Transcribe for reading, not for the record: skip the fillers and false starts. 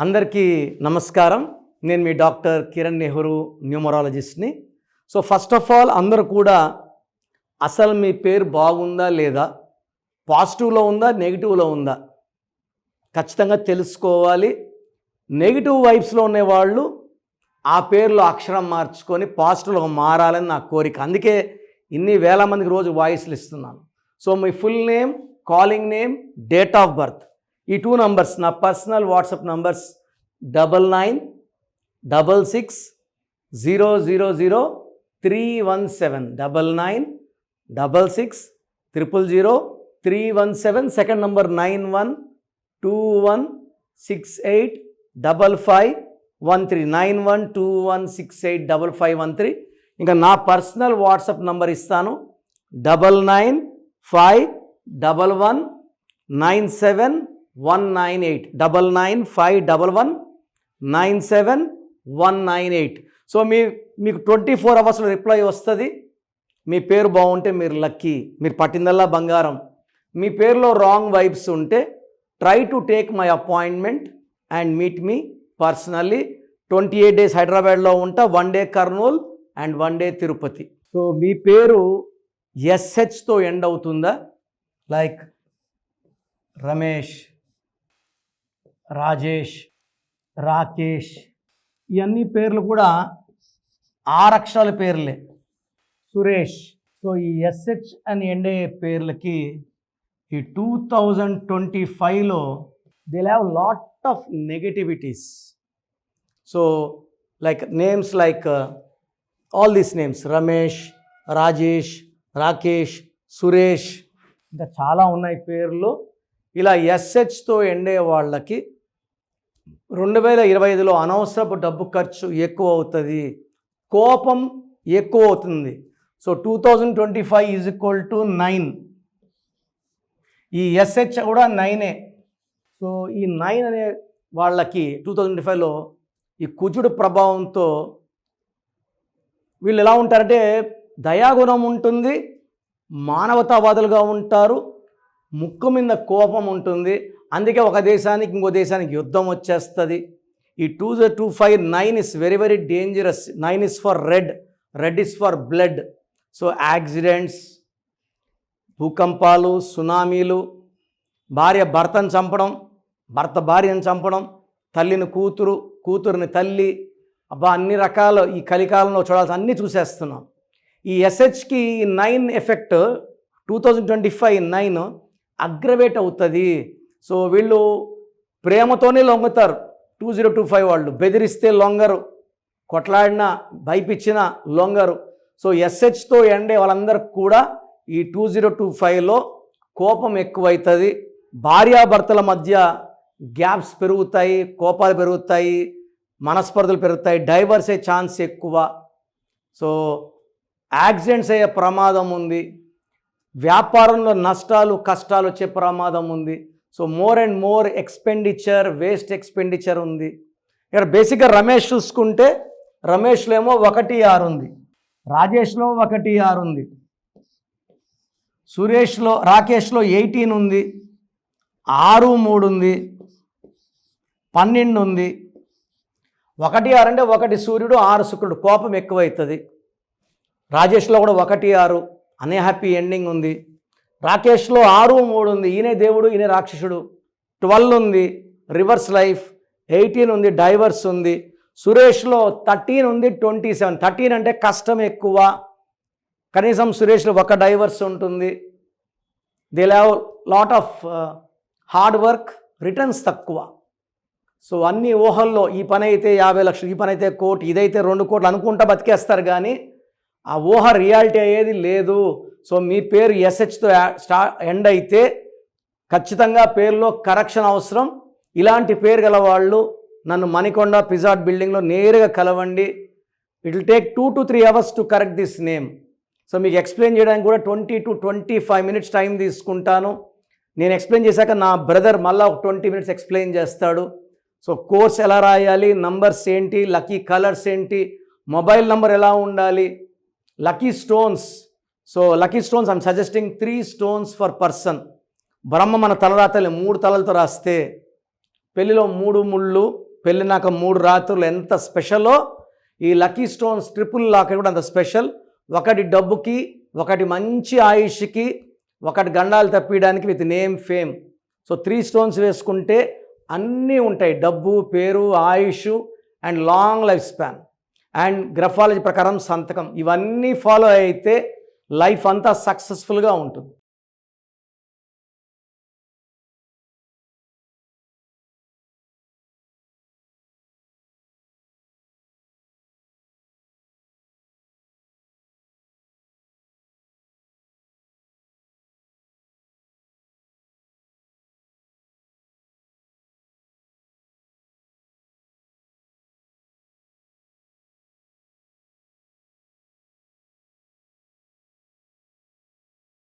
అందరికీ నమస్కారం. నేను మీ డాక్టర్ కిరణ్ నెహ్రూ, న్యూమరాలజిస్ట్ని. సో ఫస్ట్ ఆఫ్ ఆల్ అందరూ కూడా అసలు మీ పేరు బాగుందా లేదా, పాజిటివ్లో ఉందా నెగిటివ్లో ఉందా ఖచ్చితంగా తెలుసుకోవాలి. నెగిటివ్ వైబ్స్లో ఉండేవాళ్ళు ఆ పేరులో అక్షరం మార్చుకొని పాజిటివ్లో మారాలని నా కోరిక. అందుకే ఇన్ని వేల మందికి రోజు వాయిస్లు ఇస్తున్నాను. So me full name, calling name, date of birth, ఈ 2 నంబర్స్ నా personal WhatsApp numbers 9966000317 9966000317. Second number 9121685513 9121685513. ఇంకా నా పర్సనల్ వాట్సాప్ నంబర్ ఇస్తాను 9951197198 9951197198. సో మీకు 24 అవర్స్లో రిప్లై వస్తుంది. మీ పేరు బాగుంటే మీరు లక్కీ, మీరు పట్టిందల్లా బంగారం. మీ పేరులో రాంగ్ వైబ్స్ ఉంటే try to take my appointment and meet me personally. 28 days హైదరాబాద్లో ఉంటా, 1 day Kurnool and 1 day Tirupati. So మీ పేరు ఎస్హెచ్తో ఎండ్ అవుతుందా? లైక్ రమేష్, రాజేష్, రాకేష్, ఇవన్నీ పేర్లు కూడా 6 అక్షరాల పేర్లే. సురేష్. సో ఈ ఎస్హెచ్ అని ఎండే పేర్లకి ఈ 2025లో they have lot of negativities. So like names like all these names Ramesh, Rajesh, Rakesh, Suresh, ఇంకా చాలా ఉన్నాయి పేర్లు. ఇలా ఎస్హెచ్తో ఎండే వాళ్ళకి 2025లో అనవసరపు డబ్బు ఖర్చు ఎక్కువ అవుతుంది, కోపం ఎక్కువ అవుతుంది. So 2025 is equal to 9. ఈ ఎస్హెచ్ కూడా 9ఏ. సో ఈ 9 అనే వాళ్ళకి 2025లో ఈ కుజుడు ప్రభావంతో వీళ్ళు ఎలా ఉంటారంటే దయాగుణం ఉంటుంది, మానవతావాదులుగా ఉంటారు, ముక్కు మీద కోపం ఉంటుంది. అందుకే ఒక దేశానికి ఇంకో దేశానికి యుద్ధం వచ్చేస్తుంది. ఈ 2025 9 is very very dangerous. 9 is for red, red is for blood. So accidents, భూకంపాలు, సునామీలు, భార్య భర్తను చంపడం, భర్త భార్యను చంపడం, తల్లిని కూతురు, కూతురుని తల్లి, అబ్బా అన్ని రకాలు ఈ కలికాలంలో చూడాల్సి అన్నీ చూసేస్తున్నాం. ఈ ఎస్హెచ్కి 9 ఎఫెక్ట్ 2025 9 అగ్రవేట్ అవుతుంది. సో వీళ్ళు ప్రేమతోనే లొంగుతారు. 2025 వాళ్ళు బెదిరిస్తే లొంగరు, కొట్లాడినా భయపించిన లొంగరు. సో ఎస్హెచ్తో ఎండే వాళ్ళందరికీ కూడా ఈ 2025లో కోపం ఎక్కువవుతుంది. భార్యాభర్తల మధ్య గ్యాప్స్ పెరుగుతాయి, కోపాలు పెరుగుతాయి, మనస్పర్ధలు పెరుగుతాయి, డైవర్స్ అయ్యే ఛాన్స్ ఎక్కువ. సో యాక్సిడెంట్స్ అయ్యే ప్రమాదం ఉంది, వ్యాపారంలో నష్టాలు కష్టాలు వచ్చే ప్రమాదం ఉంది. So more and more expenditure, waste expenditure ఉంది. ఇక్కడ బేసిక్గా రమేష్ చూసుకుంటే రమేష్లో ఏమో 1-6 ఉంది, రాజేష్లో 1-6 ఉంది, సురేష్లో రాకేష్లో 18 ఉంది, 6-3 ఉంది, 12 ఉంది. 1-6 అంటే 1 సూర్యుడు 6 శుక్రుడు, కోపం ఎక్కువవుతుంది. రాజేష్లో కూడా 1-6 అనే హ్యాపీ ఎండింగ్ ఉంది. రాకేష్లో 6-3 ఉంది, ఈయనే దేవుడు ఈయనే రాక్షసుడు. 12 ఉంది, రివర్స్ లైఫ్. 18 ఉంది, డైవర్స్ ఉంది. సురేష్లో 13 ఉంది, 27. 13 అంటే కష్టం ఎక్కువ, కనీసం సురేష్లో 1 డైవర్స్ ఉంటుంది. They have lot of hard work, returns తక్కువ. సో అన్ని ఊహల్లో ఈ పని అయితే 50 లక్షలు, ఈ పని అయితే 1 కోటి, ఇదైతే 2 కోట్లు అనుకుంటా బతికేస్తారు, కానీ ఆ ఊహ రియాలిటీ అయ్యేది లేదు. సో మీ పేరు ఎస్హెచ్తో ఎండ్ అయితే ఖచ్చితంగా పేరులో కరెక్షన్ అవసరం. ఇలాంటి పేరు గల వాళ్ళు నన్ను మణికొండ పిజాట్ బిల్డింగ్లో నేరుగా కలవండి. It will take 2 to 3 hours to correct this name. So మీకు ఎక్స్ప్లెయిన్ చేయడానికి కూడా 20 to 25 minutes టైం తీసుకుంటాను. నేను ఎక్స్ప్లెయిన్ చేశాక నా బ్రదర్ మళ్ళీ ఒక 20 minutes ఎక్స్ప్లెయిన్ చేస్తాడు. సో కోర్స్ ఎలా రాయాలి, నంబర్స్ ఏంటి, లక్కీ కలర్స్ ఏంటి, మొబైల్ నంబర్ ఎలా ఉండాలి, lucky stones. So lucky stones I'm suggesting 3 stones for person. Brahma మన తలరాతలు 3 తలలతో రాస్తే పెళ్ళిలో 3 ముళ్ళు, పెళ్ళినాక 3 రాత్రులు ఎంత స్పెషలో ఈ లక్కీ స్టోన్స్ ట్రిపుల్ లాక్ కూడా అంత స్పెషల్. ఒకటి డబ్బుకి, ఒకటి మంచి ఆయుష్కి, ఒకటి గండాలు తప్పియడానికి with name fame. So 3 stones వేసుకుంటే అన్నీ ఉంటాయి, డబ్బు, పేరు, ఆయుష్ and long life span and graphology ప్రకారం సంతకం. ఇవన్నీ ఫాలో అయితే లైఫ్ అంతా సక్సెస్ఫుల్గా ఉంటుంది.